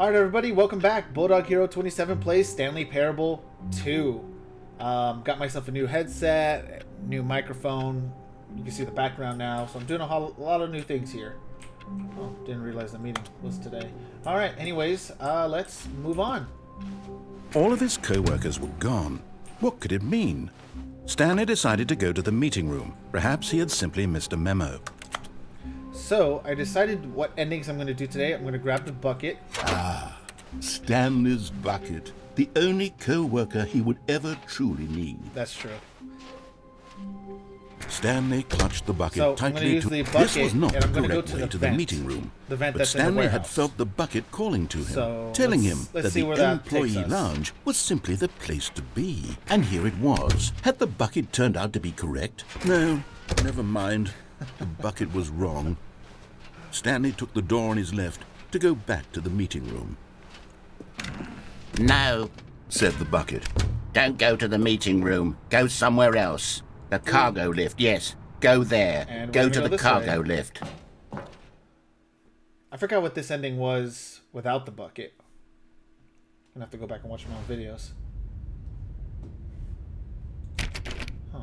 Alright everybody, welcome back. Bulldog Hero 27 plays Stanley Parable 2. Got myself a new headset, new microphone. You can see the background now, so I'm doing a lot of new things here. Oh, didn't realize the meeting was today. Alright, anyways, let's move on. All of his co-workers were gone. What could it mean? Stanley decided to go to the meeting room. Perhaps he had simply missed a memo. So, I decided what endings I'm going to do today. I'm going to grab the bucket. Stanley's bucket. The only co-worker he would ever truly need. That's true. Stanley clutched the bucket So, tightly I'm to... going to use the bucket, This was not and I'm the going to go correct to way the to vent. the meeting room. The vent But that's in the Stanley had warehouse. felt the bucket calling to him, So, telling let's him that see the where that takes employee us. lounge was simply the place to be. And here it was. Had the bucket turned out to be correct? No, never mind. The bucket was wrong. Stanley took the door on his left to go back to the meeting room. No, Said the bucket. don't go to the meeting room. Go somewhere else. The cargo lift, yes. Go there. And we're Go gonna to go the this cargo way. lift. I forgot what this ending was without the bucket. I'm going to have to go back and watch my own videos. Huh.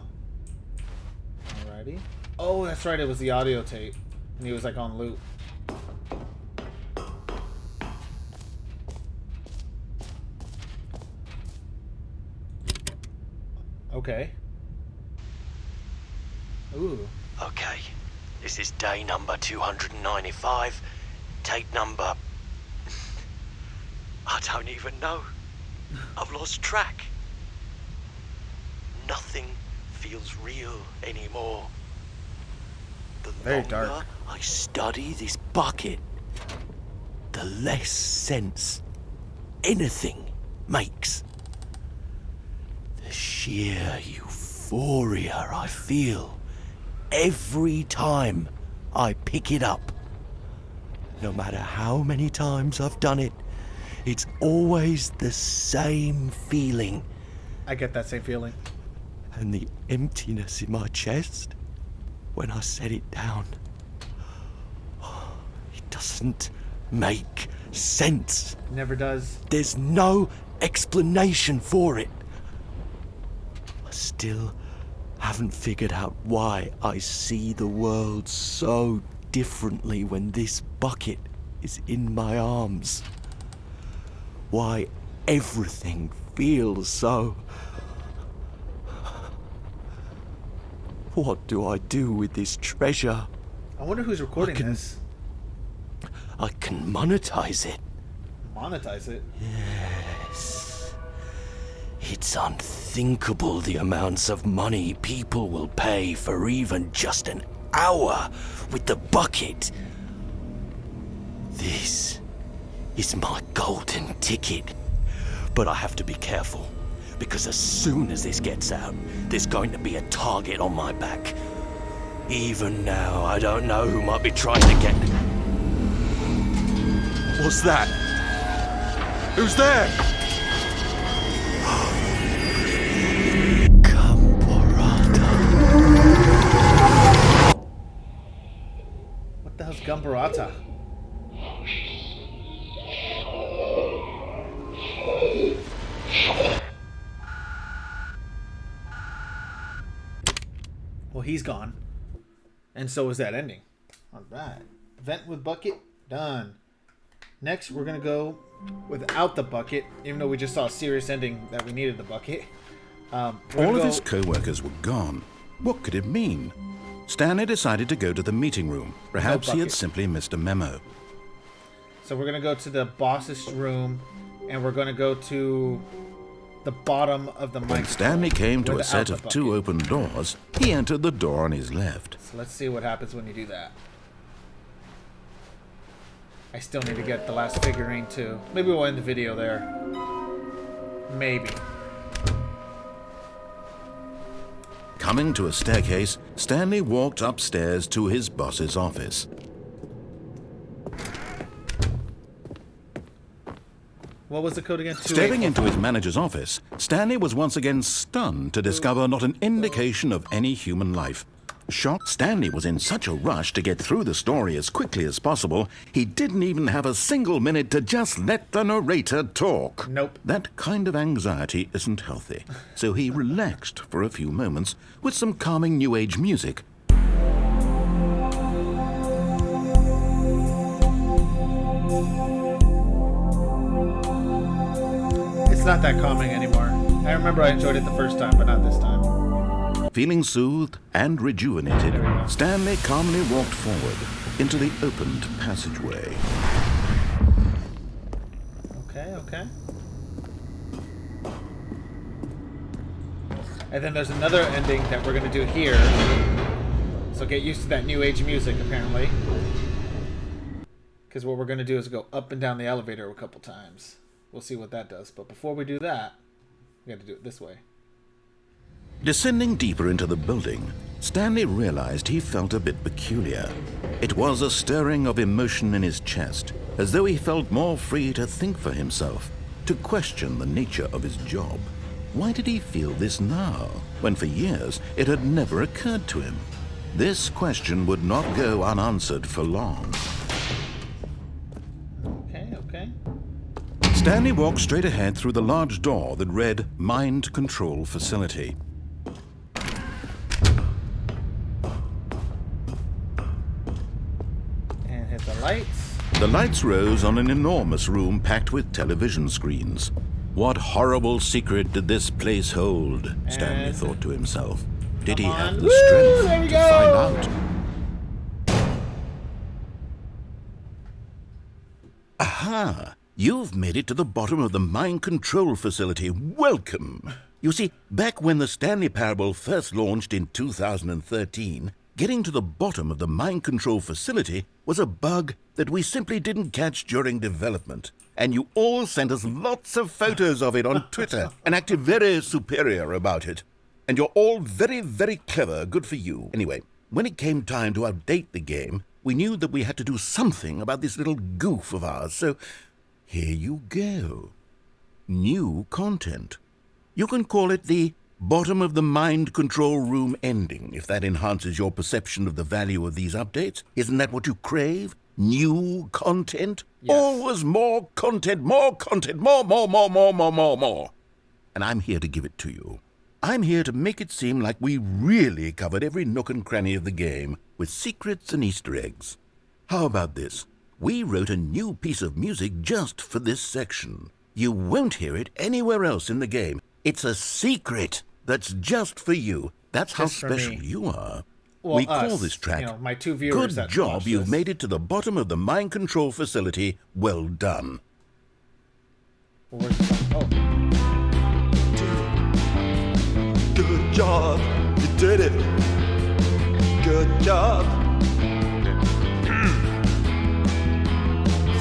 Alrighty. Oh, that's right. It was the audio tape. And he was like on loop. Okay. Ooh. Okay, this is day number 295, tape number... I don't even know. I've lost track. Nothing feels real anymore. The Very longer dark. I study this bucket, the less sense anything makes. The sheer euphoria I feel every time I pick it up. No matter how many times I've done it, it's always the same feeling. I get that same feeling. And the emptiness in my chest when I set it down. It doesn't make sense. Never does. There's no explanation for it. I still haven't figured out why I see the world so differently when this bucket is in my arms. Why everything feels so... What do I do with this treasure? I wonder who's recording I can- this. I can monetize it. Monetize it. Yes. It's unthinkable the amounts of money people will pay for even just an hour with the bucket. This is my golden ticket. But I have to be careful, because as soon as this gets out, there's going to be a target on my back. Even now, I don't know who might be trying to get... What's that? Who's there? What the hell's Gumbarata? Well, he's gone. And so is that ending. Alright. Vent with bucket. Done. Next, we're going to go without the bucket, even though we just saw a serious ending that we needed the bucket. All of his co-workers were gone. What could it mean? Stanley decided to go to the meeting room. Perhaps he had bucket. simply missed a memo. So we're going to go to the boss's room, and we're going to go to the bottom of the When microphone. Stanley came to a without set the of two bucket. open doors, he entered the door on his left. So let's see what happens when you do that. I still need to get the last figurine too. Maybe we'll end the video there. Maybe. Coming to a staircase, Stanley walked upstairs to his boss's office. What was the code again? Stepping into 2845. his manager's office, Stanley was once again stunned to discover not an indication of any human life. Shocked Stanley was in such a rush to get through the story as quickly as possible, he didn't even have a single minute to just let the narrator talk. Nope. That kind of anxiety isn't healthy, so he relaxed for a few moments with some calming New Age music. It's not that calming anymore. I remember I enjoyed it the first time, but not this time. Feeling soothed and rejuvenated, Stanley calmly walked forward into the opened passageway. Okay, okay. And then there's another ending that we're going to do here. So get used to that New Age music, apparently. Because what we're going to do is go up and down the elevator a couple times. We'll see what that does. But before we do that, we got to do it this way. Descending deeper into the building, Stanley realized he felt a bit peculiar. It was a stirring of emotion in his chest, as though he felt more free to think for himself, to question the nature of his job. Why did he feel this now, when for years it had never occurred to him? This question would not go unanswered for long. Okay, okay. Stanley walked straight ahead through the large door that read Mind Control Facility. And hit the lights. The lights rose on an enormous room packed with television screens. What horrible secret did this place hold? Stanley And thought to himself. Did he come have on. the Woo, strength there we to go. find out? Aha! You've made it to the bottom of the mind control facility. Welcome! You see, back when the Stanley Parable first launched in 2013, getting to the bottom of the mind control facility was a bug that we simply didn't catch during development. And you all sent us lots of photos of it on Twitter and acted very superior about it. And you're all very, very clever. Good for you. Anyway, when it came time to update the game, we knew that we had to do something about this little goof of ours, so here you go. New content. You can call it the bottom of the mind control room ending, if that enhances your perception of the value of these updates. Isn't that what you crave? New content? Yes. Always more content, more, more. And I'm here to give it to you. I'm here to make it seem like we really covered every nook and cranny of the game with secrets and Easter eggs. How about this? We wrote a new piece of music just for this section. You won't hear it anywhere else in the game. It's a secret that's just for you. That's how Just for special me. you are. Well, We us, call this track, you know, my two viewers Good that Job, watch you've this. made it to the bottom of the mind control facility. Well done. Well, where's the song? Oh. Good job, you did it. Good job.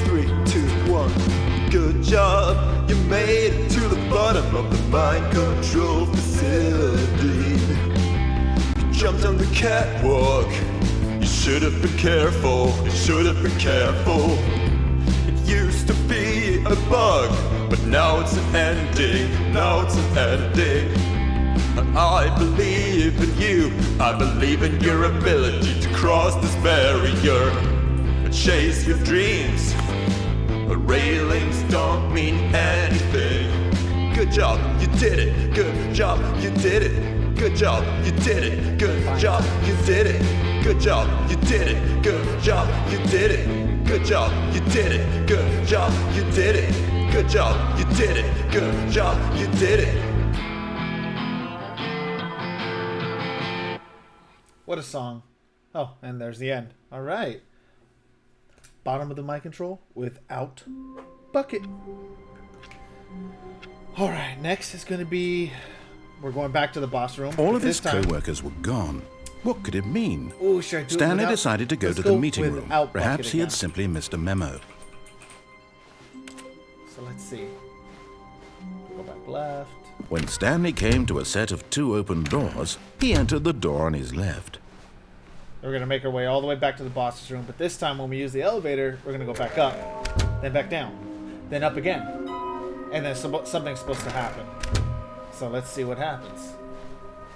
3, 2, 1. Good job, you made it to the bottom of the mind control facility. You jumped on the catwalk. You should have been careful. You should have been careful. It used to be a bug, but now it's an ending. Now it's an ending. I believe in you. I believe in your ability to cross this barrier and chase your dreams. But railings don't mean anything. Good job, you did it. Good job, you did it. Good job, you did it. Good job, you did it. Good job, you did it. Good job, you did it. Good job, you did it. Good job, you did it. Good job, you did it. Good job, you did it. What a song. Oh, and there's the end. All right. Bottom of the mic control without bucket. All right, next is going to be... We're going back to the boss room. All but of his this time... co-workers were gone. What could it mean? Ooh, should I do it Stanley without- decided to go Let's to the meeting room. without Perhaps bucket he had again. simply missed a memo. So let's see. Go back left. When Stanley came to a set of 2 open doors, he entered the door on his left. We're going to make our way all the way back to the boss's room, but this time when we use the elevator, we're going to go back up, then back down, then up again. And then something's supposed to happen. So let's see what happens.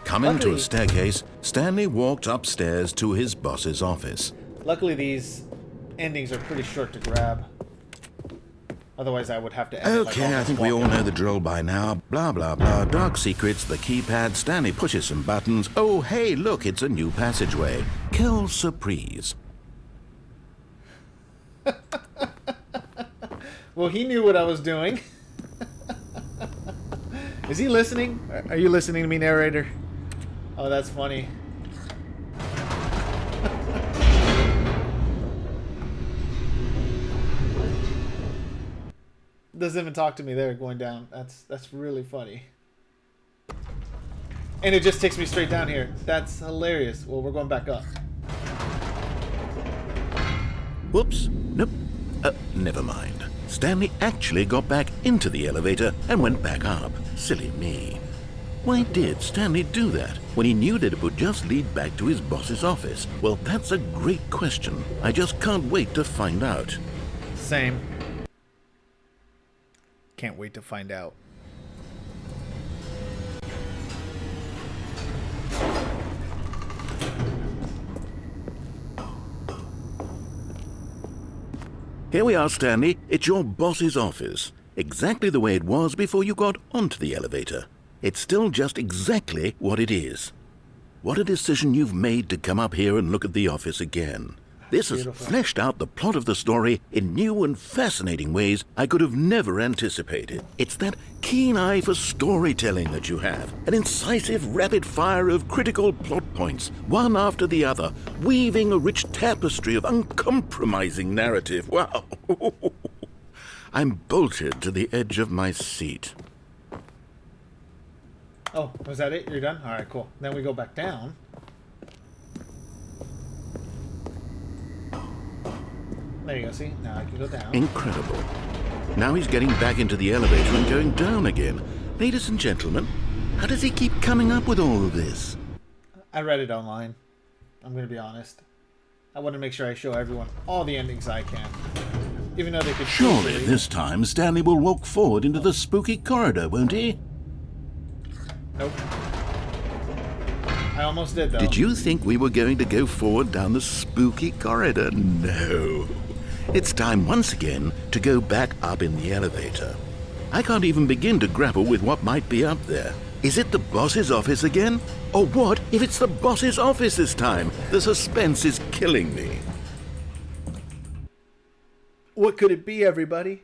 Coming to Luckily- a staircase, Stanley walked upstairs to his boss's office. Luckily, these endings are pretty short to grab. Otherwise, I would have to edit, like, Okay, I almost think we all walking. know the drill by now. Blah, blah, blah. Dark secrets, the keypad. Stanley pushes some buttons. Oh, hey, look, it's a new passageway. Quelle surprise. Well, he knew what I was doing. Is he listening? Are you listening to me, narrator? Oh, that's funny. Doesn't even talk to me there going down. That's really funny. And it just takes me straight down here. That's hilarious. Well, we're going back up. Whoops. Nope. Never mind. Stanley actually got back into the elevator and went back up. Silly me. Why did Stanley do that when he knew that it would just lead back to his boss's office? Well, that's a great question. I just can't wait to find out. Same. Can't wait to find out. Here we are, Stanley. It's your boss's office. Exactly the way it was before you got onto the elevator. It's still just exactly what it is. What a decision you've made to come up here and look at the office again. This has Beautiful. fleshed out the plot of the story in new and fascinating ways I could have never anticipated. It's that keen eye for storytelling that you have, an incisive rapid fire of critical plot points, one after the other, weaving a rich tapestry of uncompromising narrative. Wow! I'm bolted to the edge of my seat. Oh, was that it? You're done? Alright, cool. Then we go back down. There you go, see? Now I can go down. Incredible. Now he's getting back into the elevator and going down again. Ladies and gentlemen, how does he keep coming up with all of this? I read it online. I'm going to be honest. I want to make sure I show everyone all the endings I can. Even though they could Surely easily- this time Stanley will walk forward into the spooky corridor, won't he? Nope. I almost did, though. Did you think we were going to go forward down the spooky corridor? No. It's time once again to go back up in the elevator. I can't even begin to grapple with what might be up there. Is it the boss's office again? Or what if it's the boss's office this time? The suspense is killing me. What could it be, everybody?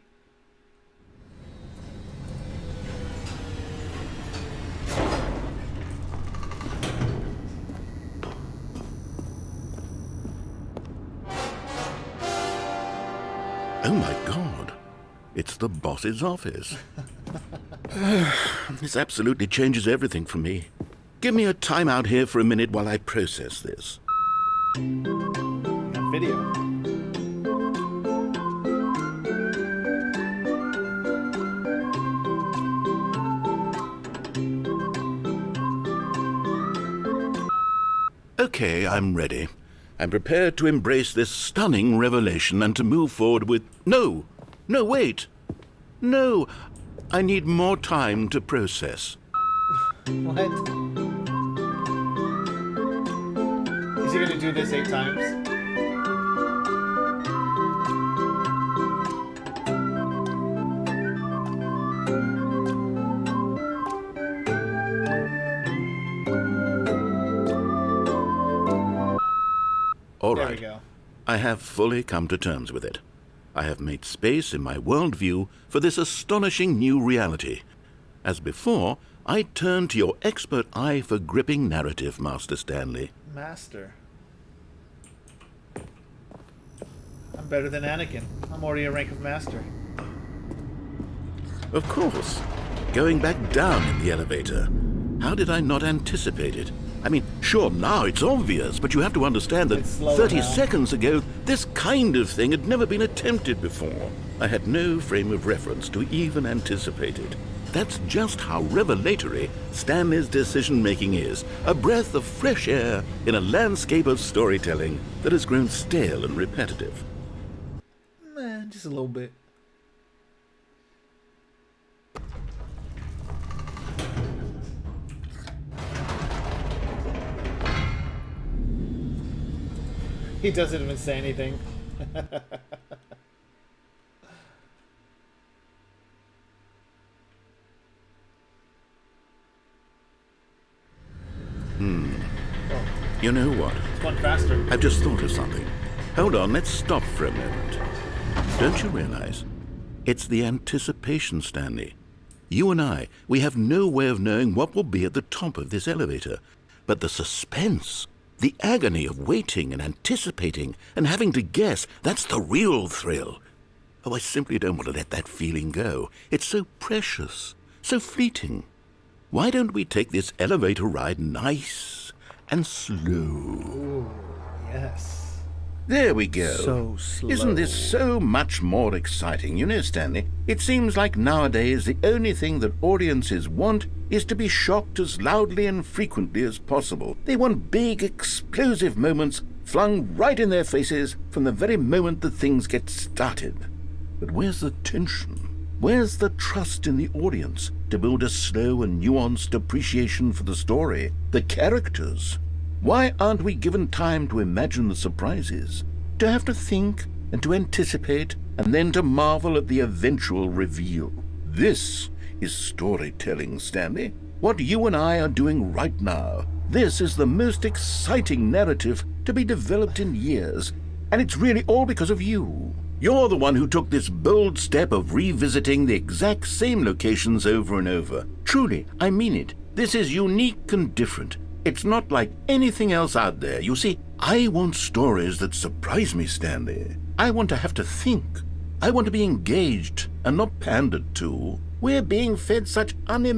Oh my god. It's the boss's office. This absolutely changes everything for me. Give me a time out here for a minute while I process this. That video. Okay, I'm ready. I'm prepared to embrace this stunning revelation and to move forward with... No! No, wait! No! I need more time to process. What? Is he gonna do this 8 times? All There right. we go. I have fully come to terms with it. I have made space in my worldview for this astonishing new reality. As before, I turn to your expert eye for gripping narrative, Master Stanley. Master. I'm better than Anakin. I'm already a rank of master. Of course. Going back down in the elevator. How did I not anticipate it? I mean, sure, now it's obvious, but you have to understand that It's slower 30 now. seconds ago, this kind of thing had never been attempted before. I had no frame of reference to even anticipate it. That's just how revelatory Stanley's decision-making is. A breath of fresh air in a landscape of storytelling that has grown stale and repetitive. Just a little bit. He doesn't even say anything. You know what? It's going faster. I've just thought of something. Hold on, let's stop for a moment. Don't you realize? It's the anticipation, Stanley. You and I, we have no way of knowing what will be at the top of this elevator. But the suspense, the agony of waiting and anticipating and having to guess, that's the real thrill. Oh, I simply don't want to let that feeling go. It's so precious, so fleeting. Why don't we take this elevator ride nice and slow? Ooh, yes. There we go. So slow. Isn't this so much more exciting? You know, Stanley, it seems like nowadays the only thing that audiences want is to be shocked as loudly and frequently as possible. They want big, explosive moments flung right in their faces from the very moment that things get started. But where's the tension? Where's the trust in the audience to build a slow and nuanced appreciation for the story, the characters? Why aren't we given time to imagine the surprises, to have to think and to anticipate and then to marvel at the eventual reveal? This is storytelling, Stanley. What you and I are doing right now. This is the most exciting narrative to be developed in years, and it's really all because of you. You're the one who took this bold step of revisiting the exact same locations over and over. Truly, I mean it. This is unique and different. It's not like anything else out there. You see, I want stories that surprise me, Stanley. I want to have to think. I want to be engaged and not pandered to. We're being fed such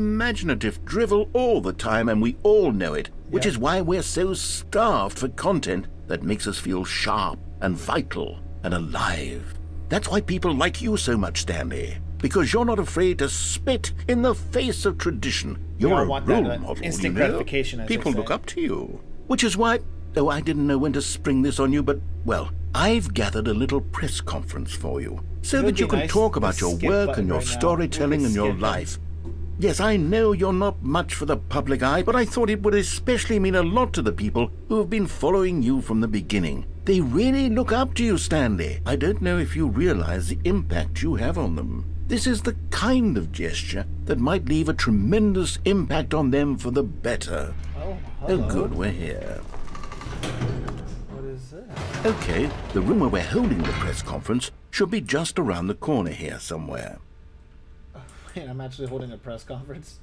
unimaginative drivel all the time, and we all know it, which is why we're so starved for content that makes us feel sharp and vital and alive. That's why people like you so much, Stanley, because you're not afraid to spit in the face of tradition. You're a want role that, model, instant you know? gratification, as they People say. look up to you. Which is why, oh, I didn't know when to spring this on you, but, well, I've gathered a little press conference for you, so It would that you be can nice talk to about your skip work button and your right now. storytelling We and could your skip life. Yes, I know you're not much for the public eye, but I thought it would especially mean a lot to the people who have been following you from the beginning. They really look up to you, Stanley. I don't know if you realize the impact you have on them. This is the kind of gesture that might leave a tremendous impact on them for the better. Oh, Oh, hello. good, we're here. What is that? Okay, the room where we're holding the press conference should be just around the corner here somewhere. Wait, I'm actually holding a press conference.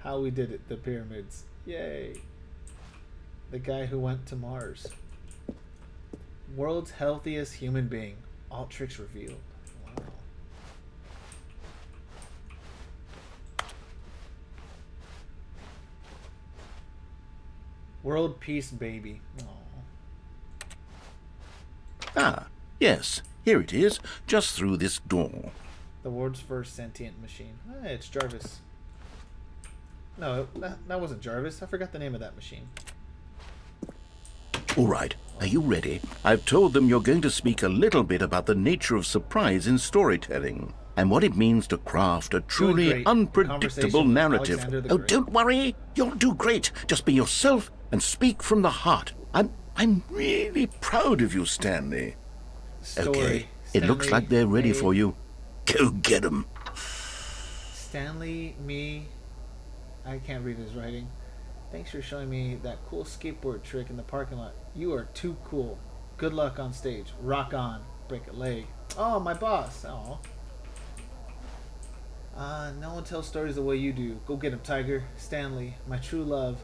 How we did it, the pyramids. Yay. The guy who went to Mars. World's healthiest human being. All tricks revealed. Wow. World peace, baby. Aww. Ah, yes, here it is, just through this door. The world's first sentient machine. Ah, it's Jarvis. No, that wasn't Jarvis. I forgot the name of that machine. All right, are you ready? I've told them you're going to speak a little bit about the nature of surprise in storytelling and what it means to craft a truly great. unpredictable Conversation with narrative. Alexander the Oh, Great. don't worry, you'll do great. Just be yourself and speak from the heart. I'm really proud of you, Stanley. Story. Okay, it looks Stanley, like they're ready me, for you. Go get 'em. Stanley, me. I can't read his writing. Thanks for showing me that cool skateboard trick in the parking lot. You are too cool. Good luck on stage. Rock on. Break a leg. Oh, my boss. Oh. No one tells stories the way you do. Go get him, Tiger. Stanley, my true love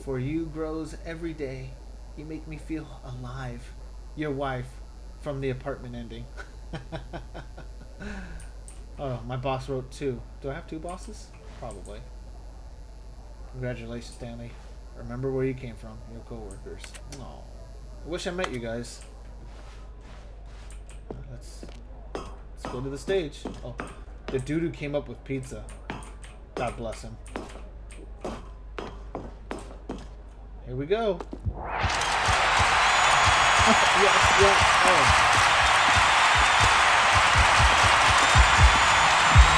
for you grows every day. You make me feel alive. Your wife from the apartment ending. Oh, my boss wrote 2. Do I have 2 bosses? Probably. Congratulations, Stanley. Remember where you came from, your coworkers. Oh, I wish I met you guys. Let's go to the stage. Oh, the dude who came up with pizza. God bless him. Here we go. yes. Oh.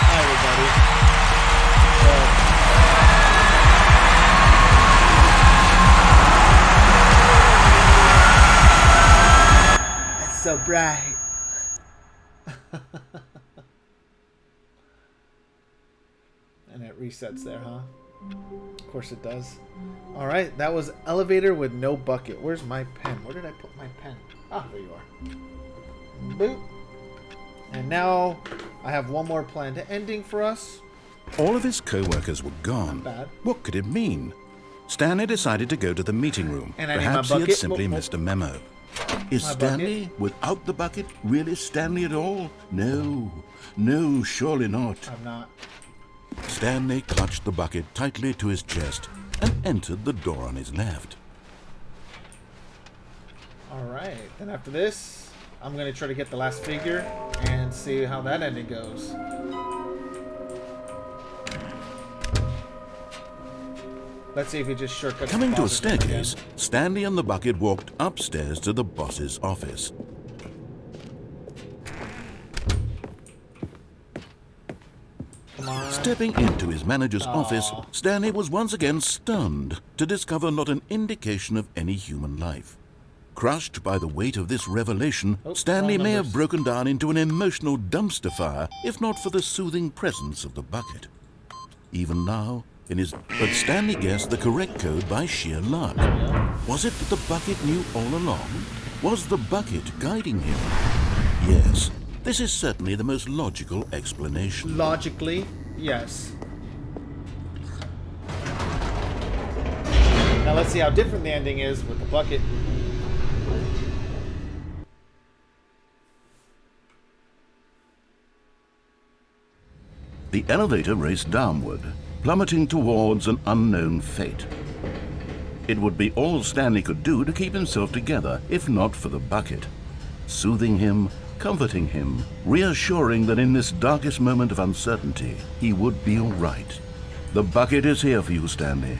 Hi, everybody. so bright. And it resets there, huh? Of course it does. Alright, that was elevator with no bucket. Where's my pen? Where did I put my pen? Ah, there you are. Boop. And now I have one more planned ending for us. All of his co-workers were gone. Not bad. What could it mean? Stanley decided to go to the meeting room. And I need my Perhaps he had bucket. simply missed a memo. Is My Stanley bucket? without the bucket really Stanley at all? No. No, surely not. I'm not. Stanley clutched the bucket tightly to his chest and entered the door on his left. Alright, then after this, I'm going to try to get the last figure and see how that ending goes. Let's see if we just shortcut. Coming to a boss's room staircase, again. Stanley and the bucket walked upstairs to the boss's office. Come on. Stepping into his manager's office, Stanley was once again stunned to discover not an indication of any human life. Crushed by the weight of this revelation, Oh, Stanley wrong may have numbers. broken down into an emotional dumpster fire if not for the soothing presence of the bucket. Even now, but Stanley guessed the correct code by sheer luck. Was it that the bucket knew all along? Was the bucket guiding him? Yes, this is certainly the most logical explanation. Logically, yes. Now let's see how different the ending is with the bucket. The elevator raced downward, plummeting towards an unknown fate. It would be all Stanley could do to keep himself together, if not for the bucket. Soothing him, comforting him, reassuring that in this darkest moment of uncertainty, he would be all right. The bucket is here for you, Stanley.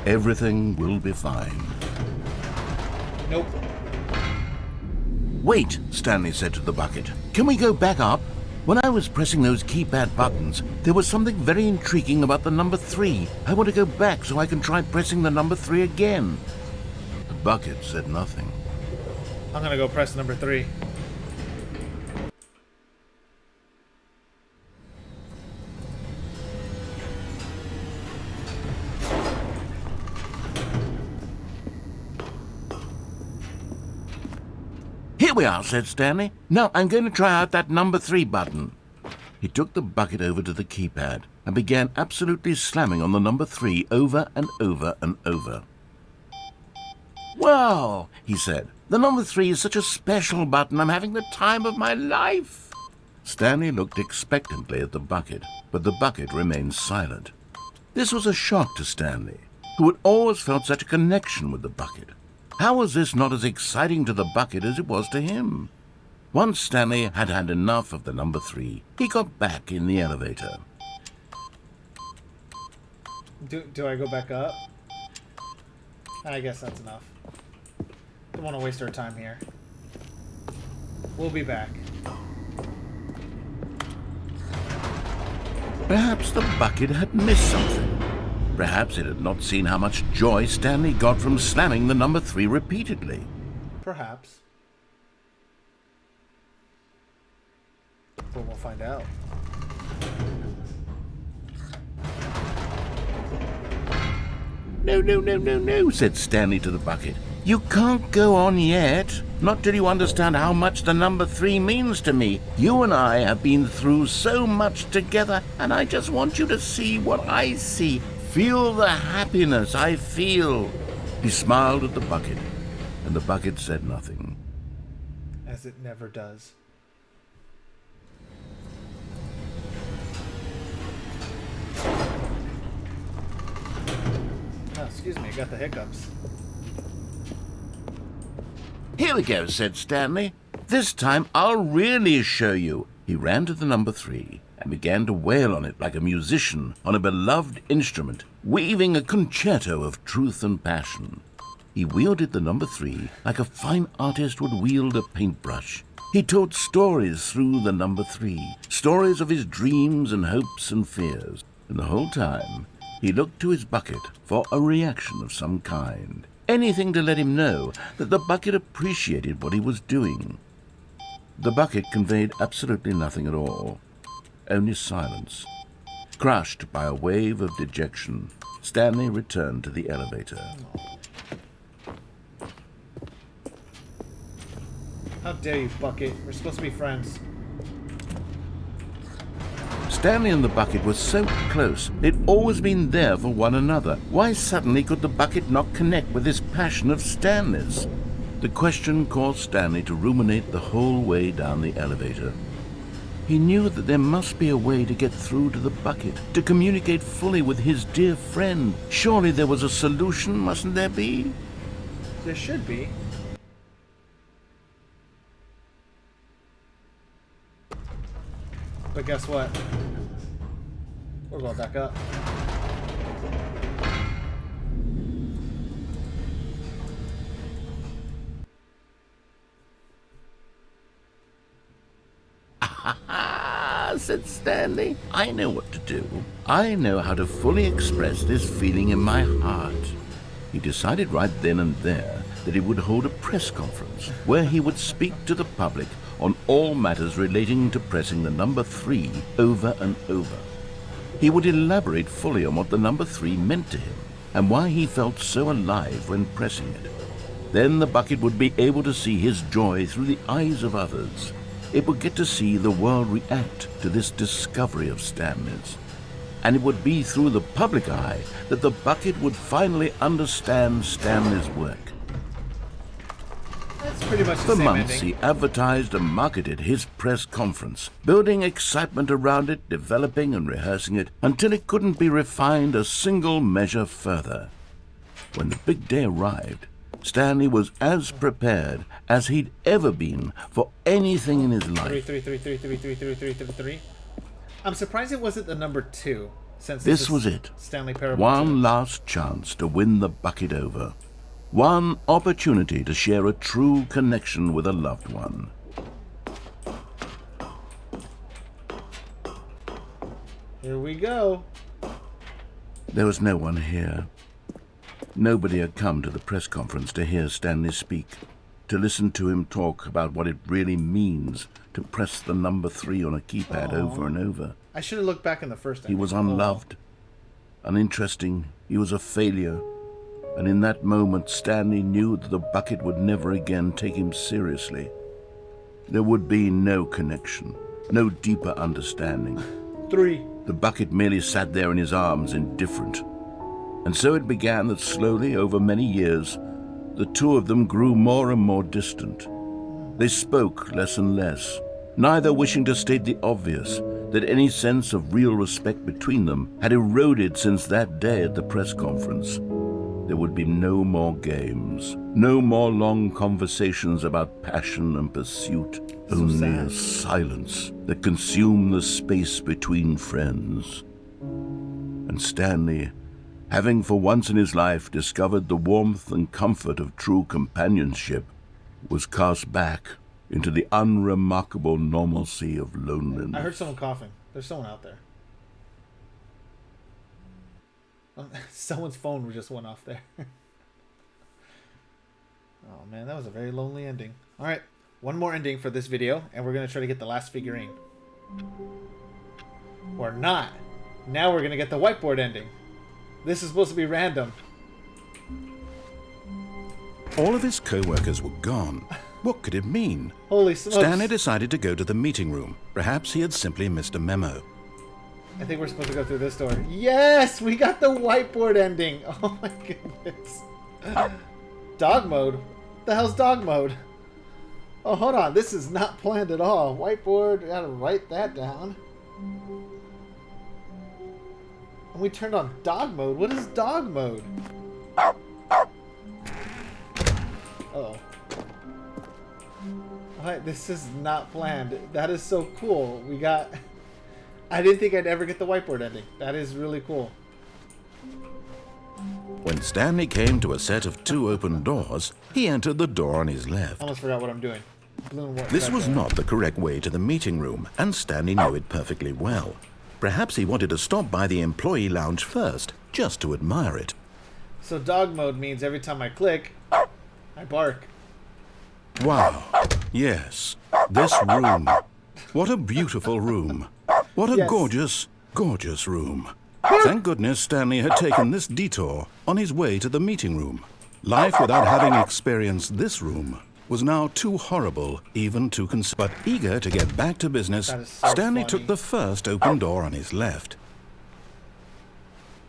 Everything will be fine. Nope. Wait, Stanley said to the bucket. Can we go back up? When I was pressing those keypad buttons, there was something very intriguing about the number 3. I want to go back so I can try pressing the number 3 again. The bucket said nothing. I'm gonna go press number 3. Here we are, said Stanley. Now I'm going to try out that number 3 button. He took the bucket over to the keypad and began absolutely slamming on the number 3 over and over and over. Wow, he said. The number 3 is such a special button. I'm having the time of my life. Stanley looked expectantly at the bucket, but the bucket remained silent. This was a shock to Stanley, who had always felt such a connection with the bucket. How was this not as exciting to the bucket as it was to him? Once Stanley had had enough of the number 3, he got back in the elevator. Do I go back up? I guess that's enough. Don't want to waste our time here. We'll be back. Perhaps the bucket had missed something. Perhaps it had not seen how much joy Stanley got from slamming the number 3 repeatedly. Perhaps. But we'll find out. No, no, no, no, no, said Stanley to the bucket. You can't go on yet. Not till you understand how much the number 3 means to me. You and I have been through so much together, and I just want you to see what I see. Feel the happiness I feel. He smiled at the bucket, and the bucket said nothing. As it never does. Oh, excuse me, I got the hiccups. Here we go, said Stanley. This time I'll really show you. He ran to the number 3 and began to wail on it like a musician on a beloved instrument, weaving a concerto of truth and passion. He wielded the number 3 like a fine artist would wield a paintbrush. He told stories through the number 3, stories of his dreams and hopes and fears. And the whole time, he looked to his bucket for a reaction of some kind. Anything to let him know that the bucket appreciated what he was doing. The bucket conveyed absolutely nothing at all, only silence. Crushed by a wave of dejection, Stanley returned to the elevator. How dare you, Bucket? We're supposed to be friends. Stanley and the bucket were so close. They'd always been there for one another. Why suddenly could the bucket not connect with this passion of Stanley's? The question caused Stanley to ruminate the whole way down the elevator. He knew that there must be a way to get through to the bucket, to communicate fully with his dear friend. Surely there was a solution, mustn't there be? There should be. But guess what? We're going back up. Said Stanley. I know what to do. I know how to fully express this feeling in my heart. He decided right then and there that he would hold a press conference where he would speak to the public on all matters relating to pressing the number 3 over and over. He would elaborate fully on what the number 3 meant to him and why he felt so alive when pressing it. Then the bucket would be able to see his joy through the eyes of others. It would get to see the world react to this discovery of Stanley's. And it would be through the public eye that the bucket would finally understand Stanley's work. That's pretty much the For same months ending. he advertised and marketed his press conference, building excitement around it, developing and rehearsing it, until it couldn't be refined a single measure further. When the big day arrived, Stanley was as prepared as he'd ever been for anything in his life. 3. I'm surprised it wasn't the number 2, since This was it. Stanley Parable 2. One last chance to win the bucket over. One opportunity to share a true connection with a loved one. Here we go. There was no one here. Nobody had come to the press conference to hear Stanley speak, to listen to him talk about what it really means to press the number 3 on a keypad over and over. I should have looked back in the first He ending. was unloved, uninteresting, he was a failure, and in that moment Stanley knew that the bucket would never again take him seriously. There would be no connection, no deeper understanding. 3. The bucket merely sat there in his arms, indifferent. And so it began that slowly, over many years, the two of them grew more and more distant. They spoke less and less, neither wishing to state the obvious, that any sense of real respect between them had eroded since that day at the press conference. There would be no more games, no more long conversations about passion and pursuit, only a silence that consumed the space between friends. And Stanley, having for once in his life discovered the warmth and comfort of true companionship, was cast back into the unremarkable normalcy of loneliness. I heard someone coughing. There's someone out there. Someone's phone just went off there. Oh man, that was a very lonely ending. Alright, one more ending for this video, and we're going to try to get the last figurine. Or not. Now we're going to get the whiteboard ending. This is supposed to be random. All of his co-workers were gone. What could it mean? Holy smokes. Stanley decided to go to the meeting room. Perhaps he had simply missed a memo. I think we're supposed to go through this door. Yes! We got the whiteboard ending! Oh my goodness. Dog mode? What the hell's dog mode? Oh, hold on. This is not planned at all. Whiteboard, I gotta write that down. And we turned on dog mode. What is dog mode? Uh-oh. Alright, this is not planned. That is so cool. We got... I didn't think I'd ever get the whiteboard ending. That is really cool. When Stanley came to a set of 2 open doors, he entered the door on his left. I almost forgot what I'm doing. Blue and white. This was not the correct way to the meeting room, and Stanley knew it perfectly well. Perhaps he wanted to stop by the employee lounge first, just to admire it. So dog mode means every time I click, I bark. Wow. Yes. This room. What a beautiful room. What a Yes. gorgeous, gorgeous room. Thank goodness Stanley had taken this detour on his way to the meeting room. Life without having experienced this room was now too horrible even to consider. But eager to get back to business, That is so Stanley funny. took the first open door on his left.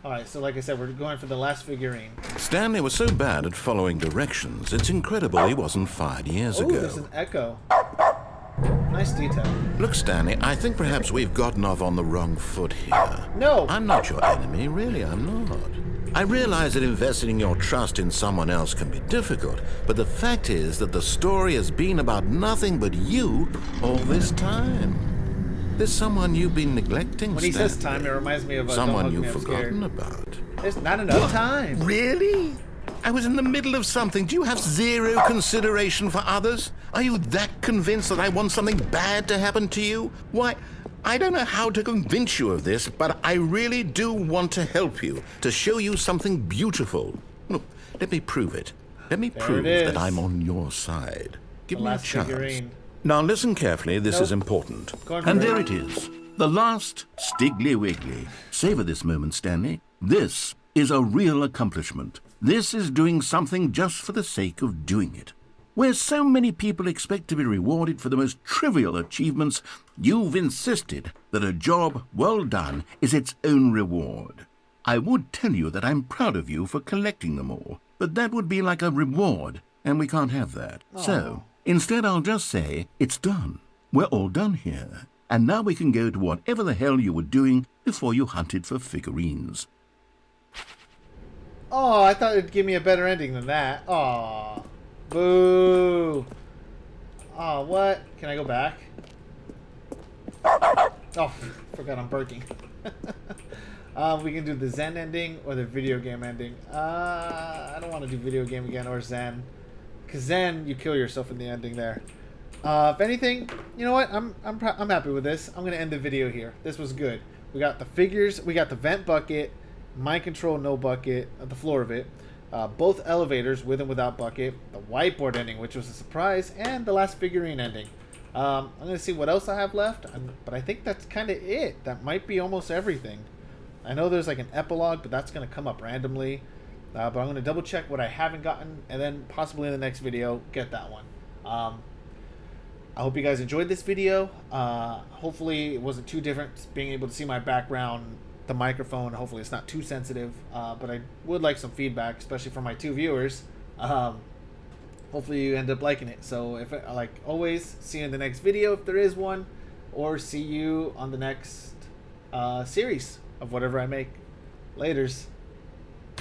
Alright, so like I said, we're going for the last figurine. Stanley was so bad at following directions, it's incredible he wasn't fired years Oh, ago. there's an echo. Nice detail. Look, Stanley, I think perhaps we've gotten off on the wrong foot here. No! I'm not your enemy, really, I'm not. I realize that investing your trust in someone else can be difficult, but the fact is that the story has been about nothing but you all this time. There's someone you've been neglecting, When he Stanley. says time, it reminds me of Someone Don't Hug you've Me, I'm forgotten Scared. about. There's not enough time. Really? I was in the middle of something. Do you have zero consideration for others? Are you that convinced that I want something bad to happen to you? Why, I don't know how to convince you of this, but I really do want to help you, to show you something beautiful. Look, let me prove it. Let me There prove it is. that I'm on your side. Give The me a last chance. figurine. Now listen carefully, this Nope. is important. Going for And it. there it is. The last Stiggly Wiggly. Savor this moment, Stanley. This is a real accomplishment. This is doing something just for the sake of doing it. Where so many people expect to be rewarded for the most trivial achievements, you've insisted that a job well done is its own reward. I would tell you that I'm proud of you for collecting them all, but that would be like a reward, and we can't have that. So, instead I'll just say, it's done. We're all done here. And now we can go to whatever the hell you were doing before you hunted for figurines. Oh, I thought it'd give me a better ending than that. Oh, boo. Oh, what? Can I go back? Oh, forgot I'm burping. We can do the Zen ending or the video game ending. I don't want to do video game again or Zen. Because Zen, you kill yourself in the ending there. If anything, you know what? I'm happy with this. I'm gonna end the video here. This was good. We got the figures. We got the vent bucket, mind control no bucket, the floor of it. Both elevators with and without bucket. The whiteboard ending, which was a surprise, and the last figurine ending. I'm gonna see what else I have left, but I think that's kind of it. That might be almost everything. I know there's like an epilogue, but that's gonna come up randomly. But I'm gonna double check what I haven't gotten, and then possibly in the next video get that one. I hope you guys enjoyed this video. Hopefully it wasn't too different being able to see my background, the microphone. Hopefully it's not too sensitive, but I would like some feedback, especially from my 2 viewers. Hopefully you end up liking it. So if like always, see you in the next video if there is one, or see you on the next series of whatever I make. Laters.